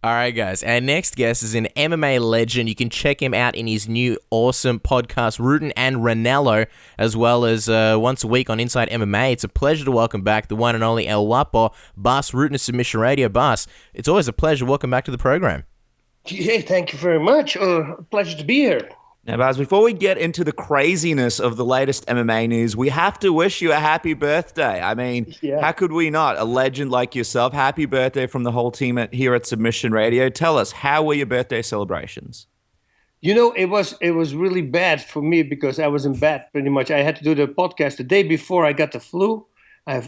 All right, guys. Our next guest is an MMA legend. You can check him out in his new awesome podcast, Rutten and Ranallo, as well as once a week on Inside MMA. It's a pleasure to welcome back the one and only El Guapo, Bas Rutten of Submission Radio. Bas, it's always a pleasure. Welcome back to the program. Yeah, thank you very much. Pleasure to be here. Now, Baz, before we get into the craziness of the latest MMA news, we have to wish you a happy birthday. I mean, How could we not? A legend like yourself. Happy birthday from the whole team here at Submission Radio. Tell us, how were your birthday celebrations? You know, it was really bad for me because I was in bed pretty much. I had to do the podcast the day before I got the flu. I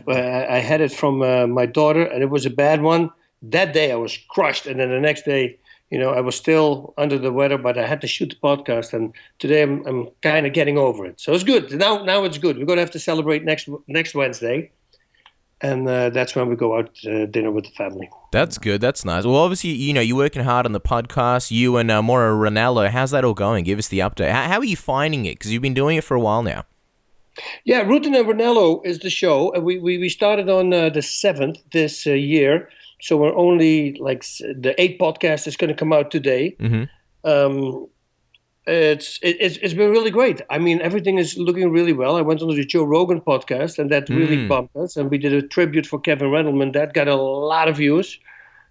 had it from my daughter, and it was a bad one. That day I was crushed, and then the next day, I was still under the weather, but I had to shoot the podcast, and today I'm kind of getting over it. So it's good. Now it's good. We're going to have to celebrate next Wednesday, and that's when we go out to dinner with the family. That's good. That's nice. Well, obviously, you're working hard on the podcast. You and Mauro Ranallo, how's that all going? Give us the update. How are you finding it? Because you've been doing it for a while now. Yeah, Rutten and Ranallo is the show. We started on the 7th this year. So we're only the 8th podcast is going to come out today. Mm-hmm. It's been really great. I mean, everything is looking really well. I went on the Joe Rogan podcast, and that really bumped us. And we did a tribute for Kevin Randleman. That got a lot of views.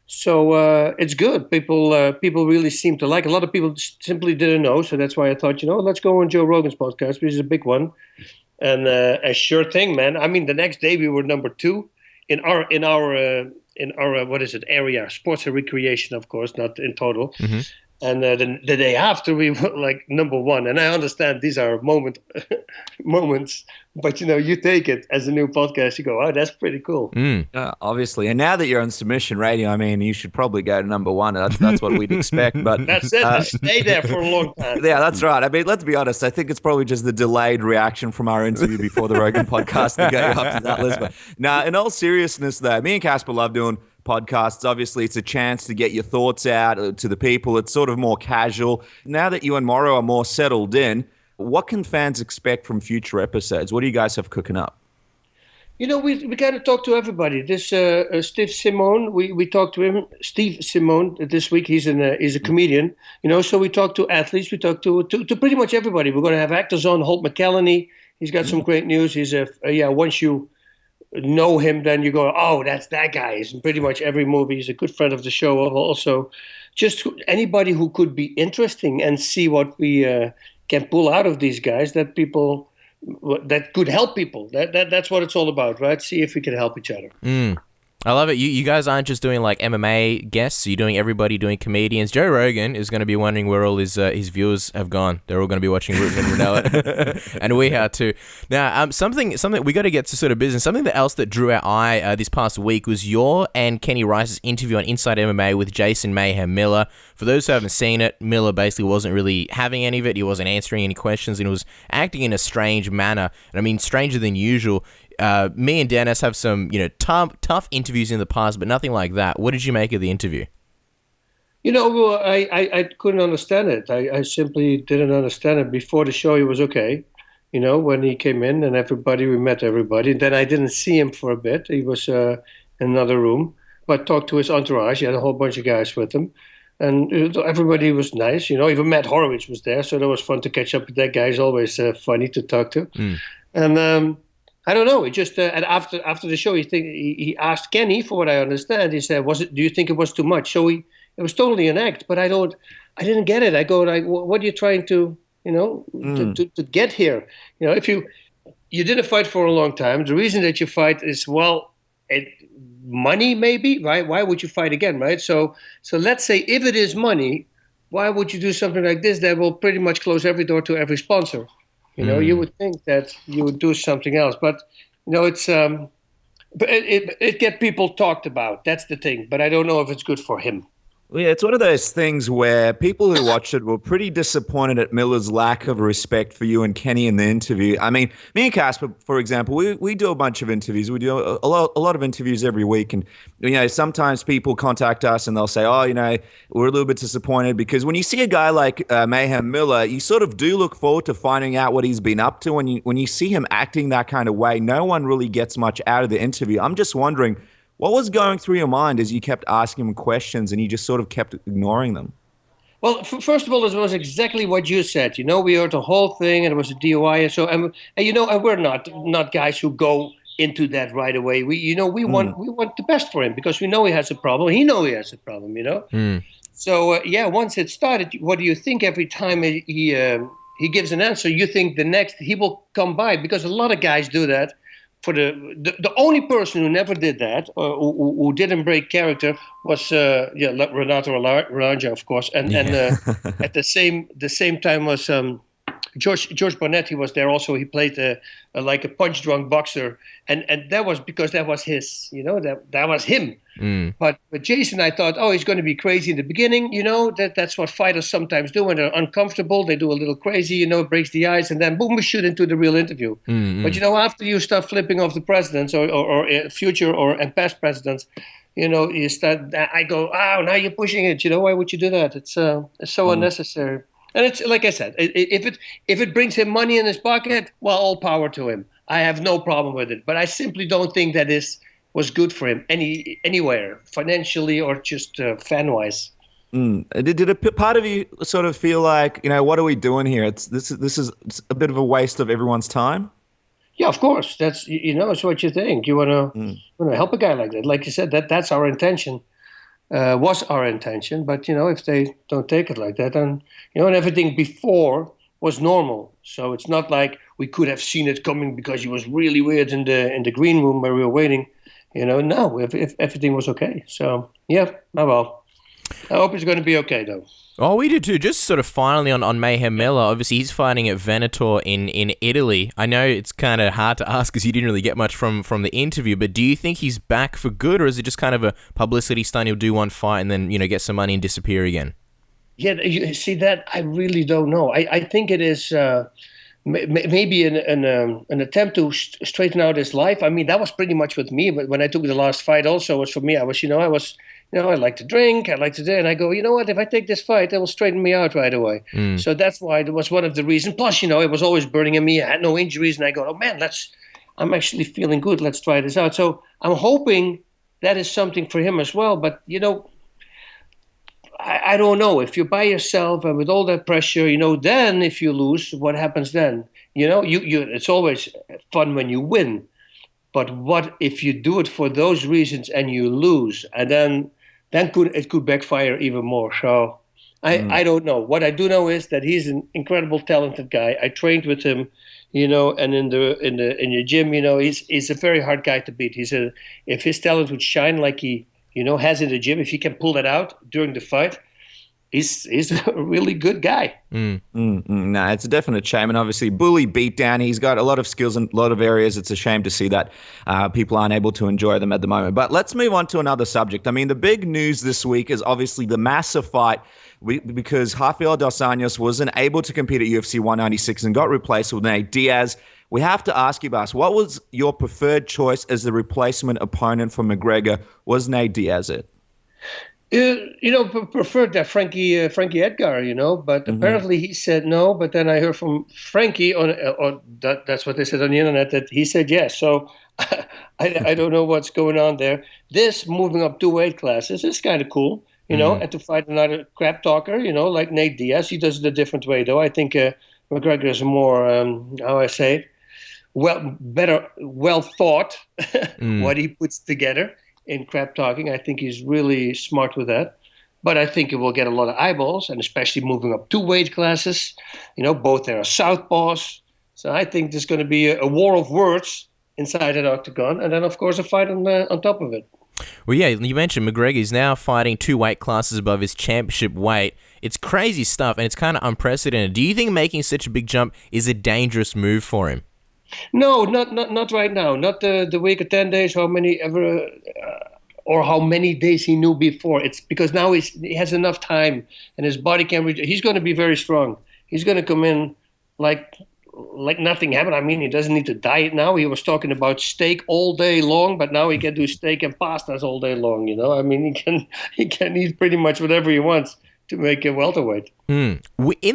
So it's good. People really seem to like it. A lot of people simply didn't know. So that's why I thought, let's go on Joe Rogan's podcast, which is a big one. And a sure thing, man. I mean, the next day we were number 2 in our area, sports and recreation, of course, not in total. Mm-hmm. And the day after we were number 1. And I understand these are moments, but you take it as a new podcast. You go, oh, that's pretty cool. Obviously, and now that you're on Submission Radio, I mean, you should probably go to number 1. That's what we'd expect. But that's it. Stay there for a long time. Yeah, that's right. I mean, let's be honest. I think it's probably just the delayed reaction from our interview before the Rogan podcast to get you up to that list. But now, in all seriousness, though, me and Casper love doing podcasts. Obviously, it's a chance to get your thoughts out to the people. It's sort of more casual. Now that you and Mauro are more settled in, what can fans expect from future episodes? What do you guys have cooking up? We got to talk to everybody. This Steve Simone, we talked to him. Steve Simone this week. He's a comedian. So we talk to athletes. We talk to pretty much everybody. We're going to have actors on. Holt McCallany. He's got some great news. He's once you know him, then you go, oh, that's that guy. He's in pretty much every movie. He's a good friend of the show. Also, just anybody who could be interesting and see what we can pull out of these guys that could help people. That's what it's all about, right? See if we can help each other. I love it. You guys aren't just doing like MMA guests. You're doing everybody, doing comedians. Joe Rogan is going to be wondering where all his viewers have gone. They're all going to be watching Rutten and Ranallo, and we are too. Now, something we got to get to sort of business. Something else that drew our eye this past week was your and Kenny Rice's interview on Inside MMA with Jason Mayhem Miller. For those who haven't seen it, Miller basically wasn't really having any of it. He wasn't answering any questions, and he was acting in a strange manner. And I mean, stranger than usual. Me and Dennis have some, tough interviews in the past, but nothing like that. What did you make of the interview? I couldn't understand it. I simply didn't understand it. Before the show, he was okay. When he came in and we met everybody. Then I didn't see him for a bit. He was in another room. But talked to his entourage. He had a whole bunch of guys with him. And everybody was nice. Even Matt Horowitz was there. So that was fun to catch up with that guy. He's always funny to talk to. And I don't know. It just and after the show, he asked Kenny, for what I understand, he said, "Do you think it was too much?" So it was totally an act, but I didn't get it. I go like, what are you trying to to get here? If you didn't fight for a long time, the reason that you fight is money, maybe, right? Why would you fight again, right? So let's say if it is money, why would you do something like this that will pretty much close every door to every sponsor? You would think that you would do something else, but it's it get people talked about. That's the thing, but I don't know if it's good for him. Well, yeah, it's one of those things where people who watched it were pretty disappointed at Miller's lack of respect for you and Kenny in the interview. I mean, me and Casper, for example, we do a bunch of interviews. We do a lot of interviews every week. And, sometimes people contact us and they'll say, oh, we're a little bit disappointed because when you see a guy like Mayhem Miller, you sort of do look forward to finding out what he's been up to. When you see him acting that kind of way, no one really gets much out of the interview. I'm just wondering, What was going through your mind as you kept asking him questions and you just sort of kept ignoring them? Well, first of all, it was exactly what you said. We heard the whole thing, and it was a DUI, and so, and we're not guys who go into that right away. We want the best for him because we know he has a problem. He know he has a problem. So once it started, what do you think? Every time he gives an answer, you think the next he will come by, because a lot of guys do that. For the only person who never did that, who didn't break character, was Renato Aranja, of course, and at the same time was George Bonetti was there also. He played like a punch drunk boxer, and that was because that was his, that was him. But with Jason, I thought, he's going to be crazy in the beginning. That's what fighters sometimes do when they're uncomfortable. They do a little crazy, it breaks the ice, and then boom, we shoot into the real interview. But after you start flipping off the presidents or future and past presidents, you start. I go, now you're pushing it. Why would you do that? It's so unnecessary. And it's like I said, if it brings him money in his pocket, well, all power to him. I have no problem with it. But I simply don't think that was good for him anywhere, financially or just fan-wise. Did a part of you sort of feel like, what are we doing here? This is a bit of a waste of everyone's time? Yeah, of course. That's it's what you think. You want to help a guy like that. Like you said, that's our intention. Was our intention, but if they don't take it like that, then and everything before was normal. So it's not like we could have seen it coming because he was really weird in the green room where we were waiting. No, if everything was okay. So well, I hope it's going to be okay though. Oh, we do too. Just sort of finally on Mayhem Miller, obviously he's fighting at Venetor in Italy. I know it's kind of hard to ask because you didn't really get much from the interview, but do you think he's back for good, or is it just kind of a publicity stunt? He'll do one fight and then, get some money and disappear again? Yeah, you see that? I really don't know. I think it is maybe an attempt to straighten out his life. I mean, that was pretty much with me, but when I took the last fight also, it was for me. I like to drink, I like to do, and I go, what, if I take this fight, it will straighten me out right away. So that's why it was one of the reasons. Plus, it was always burning in me. I had no injuries, and I go, oh man, I'm actually feeling good. Let's try this out. So I'm hoping that is something for him as well. But, I don't know. If you're by yourself and with all that pressure, then if you lose, what happens then? It's always fun when you win. But what if you do it for those reasons and you lose, and then it could backfire even more. So I don't know. What I do know is that he's an incredible, talented guy. I trained with him, and in the gym, he's a very hard guy to beat. If his talent would shine like he has in the gym, if he can pull that out during the fight, he's a really good guy. No, it's a definite shame. And obviously, bully beatdown. He's got a lot of skills in a lot of areas. It's a shame to see that people aren't able to enjoy them at the moment. But let's move on to another subject. I mean, the big news this week is obviously the massive fight because Rafael Dos Anjos wasn't able to compete at UFC 196 and got replaced with Nate Diaz. We have to ask you, Bas, what was your preferred choice as the replacement opponent for McGregor? Was Nate Diaz it? Preferred that Frankie Edgar, but apparently he said no. But then I heard from Frankie that's what they said on the internet, that he said yes. So I don't know what's going on there. This moving up 2 weight classes is kind of cool, and to fight another crap talker, like Nate Diaz. He does it a different way though. I think McGregor is more, how I say it, well thought what he puts together in crap talking. I think he's really smart with that. But I think it will get a lot of eyeballs, and especially moving up 2 weight classes. Both there are southpaws. So I think there's going to be a war of words inside an octagon, and then, of course, a fight on top of it. Well, yeah, you mentioned McGregor is now fighting 2 weight classes above his championship weight. It's crazy stuff, and it's kind of unprecedented. Do you think making such a big jump is a dangerous move for him? No, not right now. Not the week of 10 days, how many days he knew before. It's because now he has enough time and his body can he's going to be very strong. He's going to come in like nothing happened. I mean, he doesn't need to diet now. He was talking about steak all day long, but now he can do steak and pastas all day long, I mean, he can eat pretty much whatever he wants. to make a welterweight. In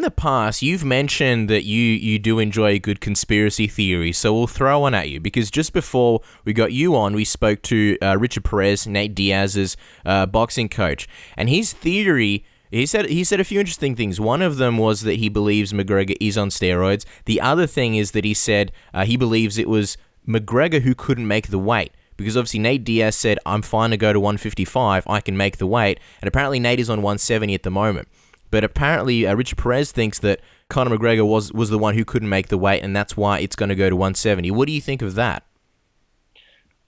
the past, you've mentioned that you do enjoy a good conspiracy theory, so we'll throw one at you, because just before we got you on, we spoke to Richard Perez, Nate Diaz's boxing coach, and his theory... He said a few interesting things. One of them was that he believes McGregor is on steroids. The other thing is that he said he believes it was McGregor who couldn't make the weight. Because obviously Nate Diaz said, I'm fine to go to 155, I can make the weight. And apparently Nate is on 170 at the moment. But apparently Richard Perez thinks that Conor McGregor was the one who couldn't make the weight, and that's why it's going to go to 170. What do you think of that?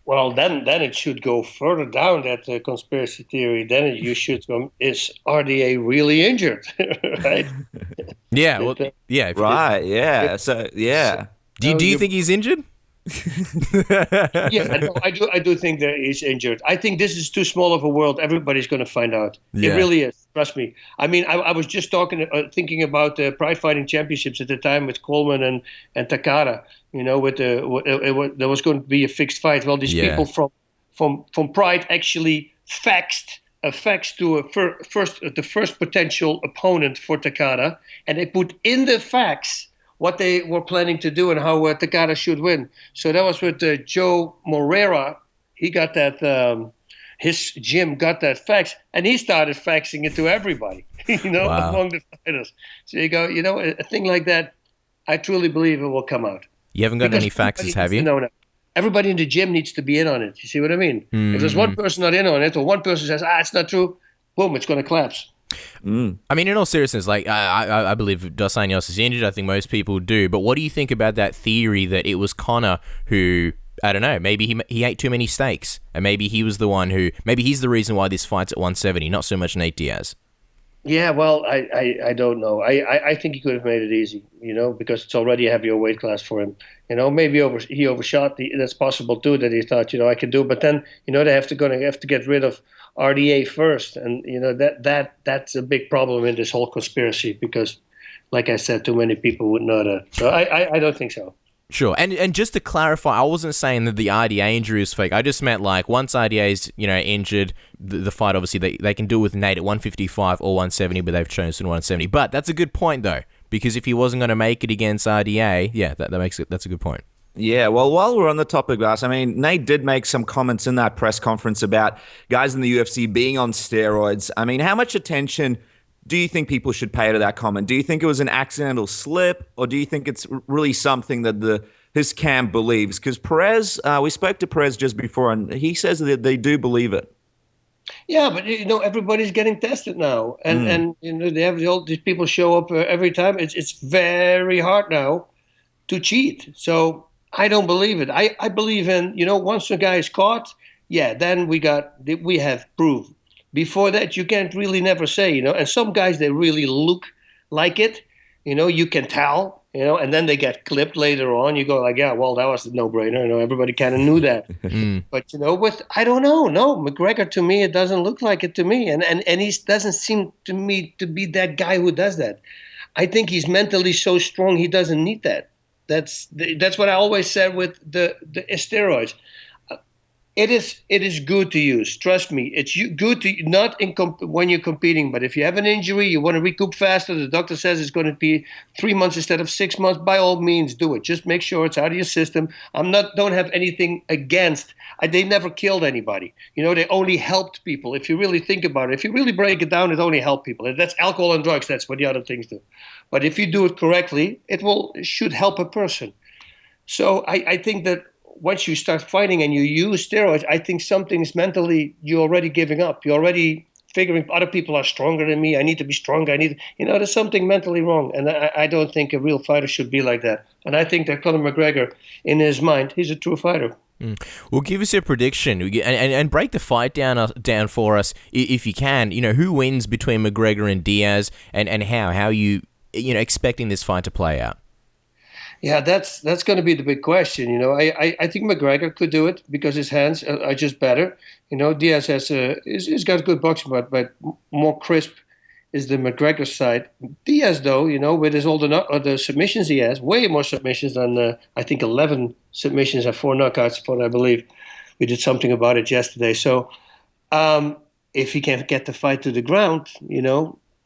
Well, then it should go further down, that conspiracy theory. Then you should go, is RDA really injured? Right? Yeah, well, yeah. Right, yeah. So, yeah. Do you think he's injured? Yeah, I do think that he's injured. I think this is too small of a world. Everybody's going to find out. Yeah. It really is. Trust me. I mean, I was just thinking about the Pride Fighting Championships at the time with Coleman and Takada. You know, there was going to be a fixed fight. Well, these people from Pride actually faxed a fax to the first potential opponent for Takada, and they put in the fax what they were planning to do and how Takada should win. So that was with Joe Moreira. He got that, his gym got that fax, and he started faxing it to everybody, Wow. among the fighters. So you go, a thing like that, I truly believe it will come out. You haven't gotten any Because faxes, have you? No. Everybody in the gym needs to be in on it. You see what I mean? If there's one person not in on it, or one person says, it's not true, boom, it's going to collapse. I mean, in all seriousness, like I believe Dos Anjos is injured. I think most people do. But what do you think about that theory that it was Conor who, I don't know, maybe he ate too many steaks, and maybe he was the one who, maybe he's the reason why this fight's at 170, not so much Nate Diaz. Yeah, well, I don't know. I think he could have made it easy, because it's already a heavier weight class for him. Maybe he overshot. That's possible too, that he thought, I could do. But then, they have to get rid of RDA first, and that's a big problem in this whole conspiracy, because, like I said, too many people would know that. So I don't think so. Sure, and just to clarify, I wasn't saying that the RDA injury is fake. I just meant, like, once RDA is injured, the fight, obviously they can do it with Nate at 155 or 170, but they've chosen 170. But that's a good point though, because if he wasn't going to make it against RDA, yeah, that's a good point. Yeah, well, while we're on the topic, Bas, I mean, Nate did make some comments in that press conference about guys in the UFC being on steroids. I mean, how much attention do you think people should pay to that comment? Do you think it was an accidental slip, or do you think it's really something that his camp believes? Because Perez, we spoke to Perez just before, and he says that they do believe it. Yeah, but everybody's getting tested now, and they have all these people show up every time. It's very hard now to cheat. So I don't believe it. I believe in once a guy is caught, yeah, then we have proof. Before that, you can't really never say, and some guys, they really look like it, you can tell, and then they get clipped later on. You go like, yeah, well, that was a no-brainer. Everybody kind of knew that. But, I don't know. No, McGregor, to me, it doesn't look like it to me. And he doesn't seem to me to be that guy who does that. I think he's mentally so strong, he doesn't need that. That's what I always said with the steroids. It is good to use. Trust me, it's good to not when you're competing. But if you have an injury, you want to recoup faster. The doctor says it's going to be 3 months instead of 6 months. By all means, do it. Just make sure it's out of your system. Don't have anything against. They never killed anybody. They only helped people. If you really think about it, if you really break it down, it only helped people. That's alcohol and drugs. That's what the other things do. But if you do it correctly, it should help a person. So I think that once you start fighting and you use steroids, I think something's mentally, you're already giving up. You're already figuring other people are stronger than me. I need to be stronger. There's something mentally wrong. And I don't think a real fighter should be like that. And I think that Conor McGregor, in his mind, he's a true fighter. Well, give us a prediction and break the fight down for us if you can. Who wins between McGregor and Diaz, and how you expecting this fight to play out? Yeah, that's going to be the big question. I think McGregor could do it because his hands are just better. Diaz he's got good boxing, but more crisp is the McGregor side. Diaz, though, with all the submissions he has, way more submissions than I think 11 submissions and 4 knockouts for, I believe. We did something about it yesterday. So if he can get the fight to the ground,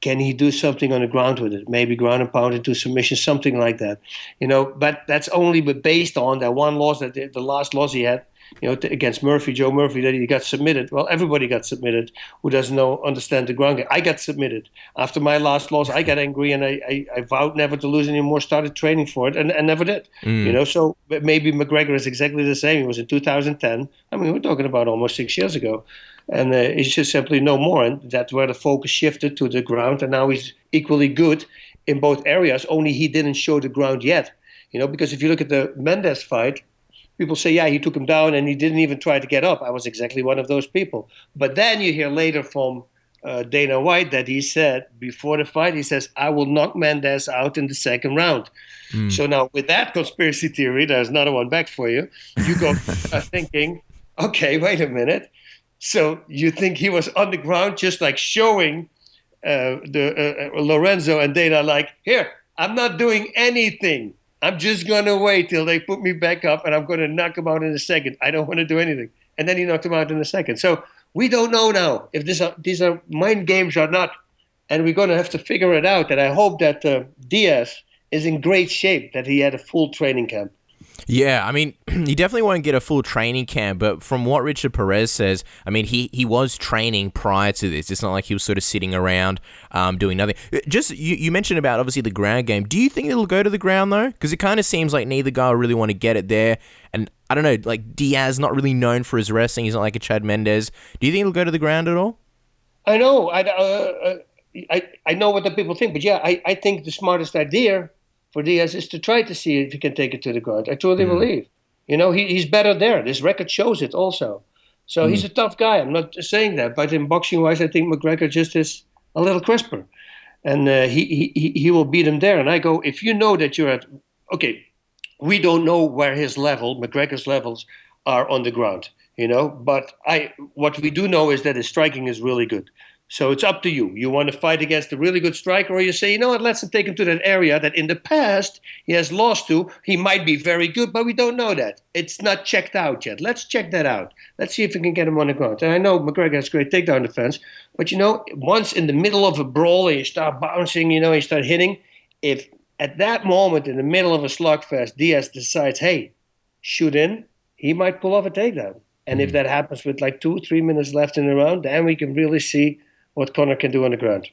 can he do something on the ground with it? Maybe ground and pound into submission, something like that. But that's only based on that one loss, that the last loss he had, against Joe Murphy, that he got submitted. Well, everybody got submitted who doesn't understand the ground game. I got submitted. After my last loss, I got angry and I vowed never to lose anymore, started training for it, and never did. So maybe McGregor is exactly the same. It was in 2010. I mean, we're talking about almost 6 years ago. And he's just simply no more. And that's where the focus shifted to the ground. And now he's equally good in both areas, only he didn't show the ground yet. Because if you look at the Mendes fight, people say, yeah, he took him down and he didn't even try to get up. I was exactly one of those people. But then you hear later from Dana White that he said before the fight, he says, I will knock Mendes out in the second round. So now with that conspiracy theory, there's another one back for you. You go thinking, okay, wait a minute. So you think he was on the ground just like showing Lorenzo and Dana like, here, I'm not doing anything. I'm just going to wait till they put me back up and I'm going to knock him out in a second. I don't want to do anything. And then he knocked him out in a second. So we don't know now if these are mind games or not. And we're going to have to figure it out. And I hope that Diaz is in great shape, that he had a full training camp. Yeah, I mean, you definitely won't get a full training camp, but from what Richard Perez says, I mean, he was training prior to this. It's not like he was sort of sitting around doing nothing. Just, you mentioned about, obviously, the ground game. Do you think it'll go to the ground, though? Because it kind of seems like neither guy will really want to get it there. And, I don't know, like, Diaz not really known for his wrestling. He's not like a Chad Mendes. Do you think it'll go to the ground at all? I know. I know what the people think. But, yeah, I think the smartest idea for Diaz is to try to see if he can take it to the ground. I truly believe. He's better there. This record shows it also. So he's a tough guy. I'm not saying that. But in boxing-wise, I think McGregor just is a little crisper. And he will beat him there. And I go, if you know that you're at... Okay, we don't know where McGregor's levels are on the ground, But what we do know is that his striking is really good. So it's up to you. You want to fight against a really good striker, or you say, you know what, let's take him to that area that in the past he has lost to. He might be very good, but we don't know that. It's not checked out yet. Let's check that out. Let's see if we can get him on the ground. And I know McGregor has great takedown defense, but once in the middle of a brawl and you start bouncing, you start hitting, if at that moment in the middle of a slugfest, Diaz decides, hey, shoot in, he might pull off a takedown. And if that happens with like 2-3 minutes left in the round, then we can really see what Conor can do on the ground.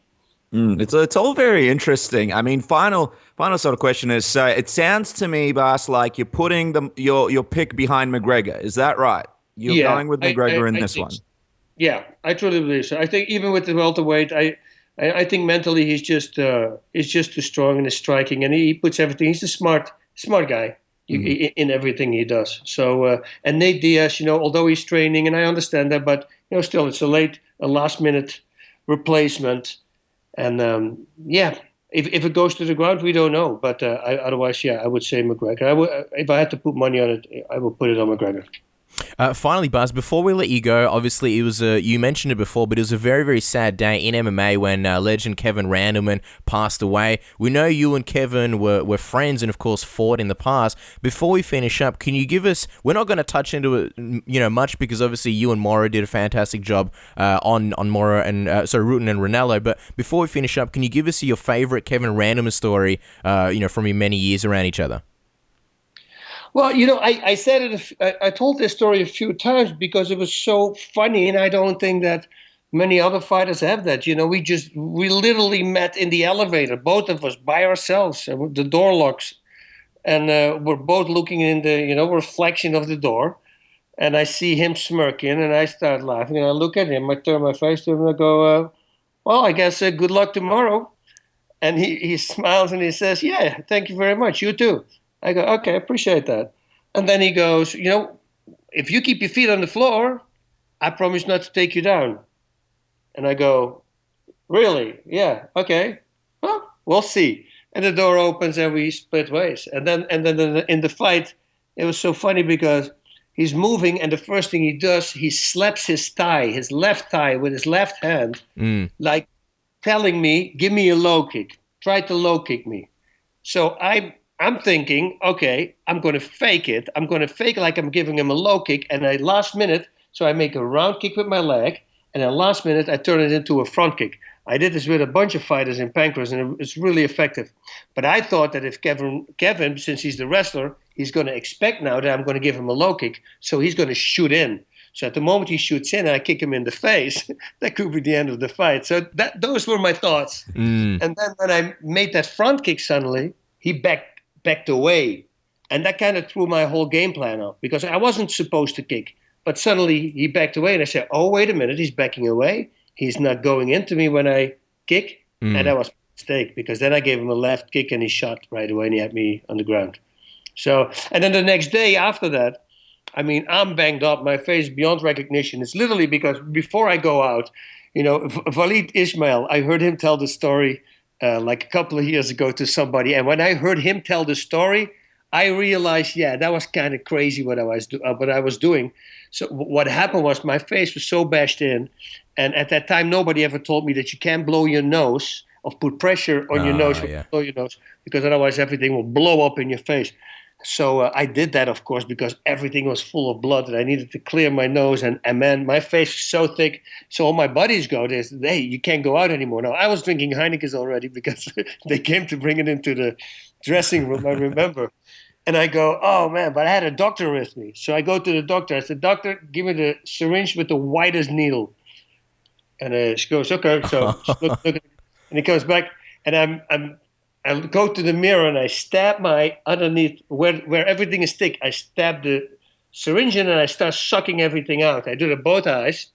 It's all very interesting. I mean, final sort of question is: so it sounds to me, Bas, like you're putting your pick behind McGregor. Is that right? You're going with McGregor in this one. Yeah, I truly believe so. I think even with the welterweight, I think mentally he's just too strong in his striking, and he puts everything. He's a smart guy in everything he does. So and Nate Diaz, although he's training, and I understand that, but still, it's a last minute replacement, and if it goes to the ground, we don't know. But otherwise, I would say McGregor. If I had to put money on it, I would put it on McGregor. Finally, Bas, before we let you go, obviously it was you mentioned it before, but it was a very, very sad day in MMA when legend Kevin Randleman passed away. We know you and Kevin were friends and, of course, fought in the past. Before we finish up, can you give us... We're not going to touch into it, much because obviously you and Mauro did a fantastic job on Mauro and Rutten and Ranallo. But before we finish up, can you give us your favorite Kevin Randleman story? From your many years around each other. Well, I said it. I told this story a few times because it was so funny, and I don't think that many other fighters have that. We literally met in the elevator, both of us by ourselves, the door locks, and we're both looking in the reflection of the door, and I see him smirking, and I start laughing, and I look at him, I turn my face to him, and I go, "Well, I guess good luck tomorrow," and he smiles and he says, "Yeah, thank you very much. You too." I go, okay, I appreciate that. And then he goes, if you keep your feet on the floor, I promise not to take you down. And I go, really? Yeah, okay. Well, we'll see. And the door opens and we split ways. And then in the fight, it was so funny because he's moving and the first thing he does, he slaps his thigh, his left thigh with his left hand, like telling me, give me a low kick. Try to low kick me. So I'm thinking, okay, I'm going to fake it. I'm going to fake like I'm giving him a low kick. And last minute, so I make a round kick with my leg. And then last minute, I turn it into a front kick. I did this with a bunch of fighters in Pancras, and it's really effective. But I thought that if Kevin, since he's the wrestler, he's going to expect now that I'm going to give him a low kick, so he's going to shoot in. So at the moment he shoots in and I kick him in the face, that could be the end of the fight. So those were my thoughts. And then when I made that front kick suddenly, he backed away. And that kind of threw my whole game plan off because I wasn't supposed to kick. But suddenly he backed away and I said, oh, wait a minute, he's backing away. He's not going into me when I kick. And that was a mistake because then I gave him a left kick and he shot right away and he had me on the ground. So, and then the next day after that, I mean, I'm banged up, my face beyond recognition. It's literally because before I go out, you know, Walid Ismail, I heard him tell the story like a couple of years ago to somebody. And when I heard him tell the story, I realized, yeah, that was kind of crazy what I was doing. So what happened was my face was so bashed in. And at that time, nobody ever told me that you can't blow your nose or put pressure on your nose, blow your nose, because otherwise everything will blow up in your face. So I did that, of course, because everything was full of blood and I needed to clear my nose. And man, my face was so thick. So all my buddies go, they said, hey, you can't go out anymore. Now, I was drinking Heineken's already because they came to bring it into the dressing room, I remember. And I go, oh, man, but I had a doctor with me. So I go to the doctor. I said, doctor, give me the syringe with the widest needle. And she goes, okay. So look, and he comes back and I go to the mirror and I stab my underneath where everything is thick. I stab the syringe in and I start sucking everything out. I do it at both eyes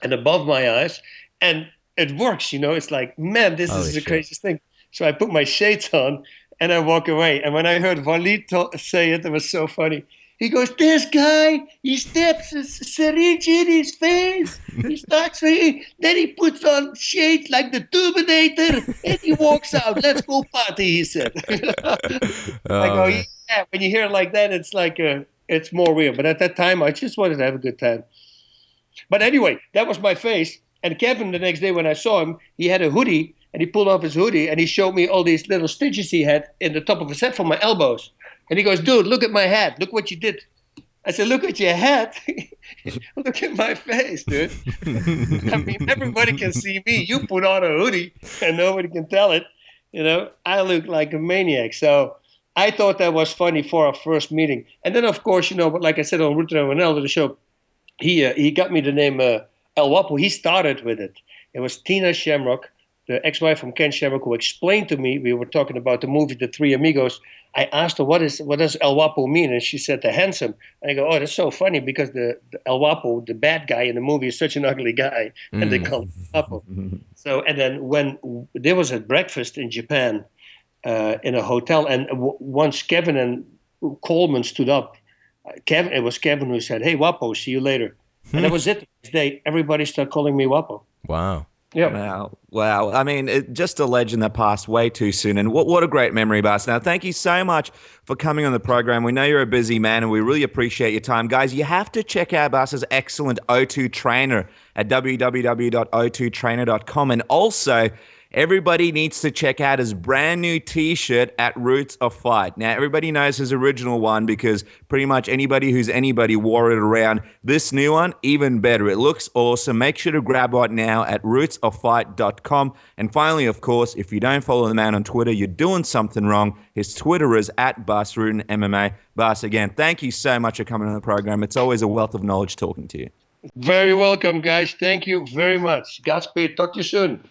and above my eyes, and it works. You know, it's like, man, this is the craziest thing. So I put my shades on and I walk away. And when I heard Walid say it was so funny. He goes, this guy, he stabs a syringe in his face. He starts saying, then he puts on shades like the Terminator and he walks out. Let's go party, he said. I go, yeah, when you hear it like that, it's like, it's more real. But at that time, I just wanted to have a good time. But anyway, that was my face. And Kevin, the next day when I saw him, he had a hoodie and he pulled off his hoodie and he showed me all these little stitches he had in the top of his head from my elbows. And he goes, dude, look at my hat. Look what you did. I said, look at your hat. Look at my face, dude. I mean, everybody can see me. You put on a hoodie and nobody can tell it. You know, I look like a maniac. So I thought that was funny for our first meeting. And then, of course, you know, like I said on Rutten and Ranallo, the show, he got me the name El Wapo. He started with it. It was Tina Shamrock, the ex-wife from Ken Shamrock, who explained to me, we were talking about the movie The Three Amigos. I asked her, what does El Wapo mean? And she said, the handsome. And I go, oh, that's so funny because the El Wapo, the bad guy in the movie, is such an ugly guy. And they call him Wapo. So, and then when there was a breakfast in Japan in a hotel, and once Kevin and Coleman stood up, it was Kevin who said, hey, Wapo, see you later. And that was it. The next day, everybody started calling me Wapo. Wow. Yeah. Wow. I mean, just a legend that passed way too soon. And what a great memory, Bas. Now, thank you so much for coming on the program. We know you're a busy man and we really appreciate your time. Guys, you have to check out Bas's excellent O2 trainer at www.o2trainer.com. And also, everybody needs to check out his brand new t-shirt at Roots of Fight. Now, everybody knows his original one because pretty much anybody who's anybody wore it around. This new one, even better. It looks awesome. Make sure to grab it now at rootsoffight.com. And finally, of course, if you don't follow the man on Twitter, you're doing something wrong. His Twitter is at Bas Rutten MMA. Bas, again, thank you so much for coming on the program. It's always a wealth of knowledge talking to you. Very welcome, guys. Thank you very much. Godspeed. Talk to you soon.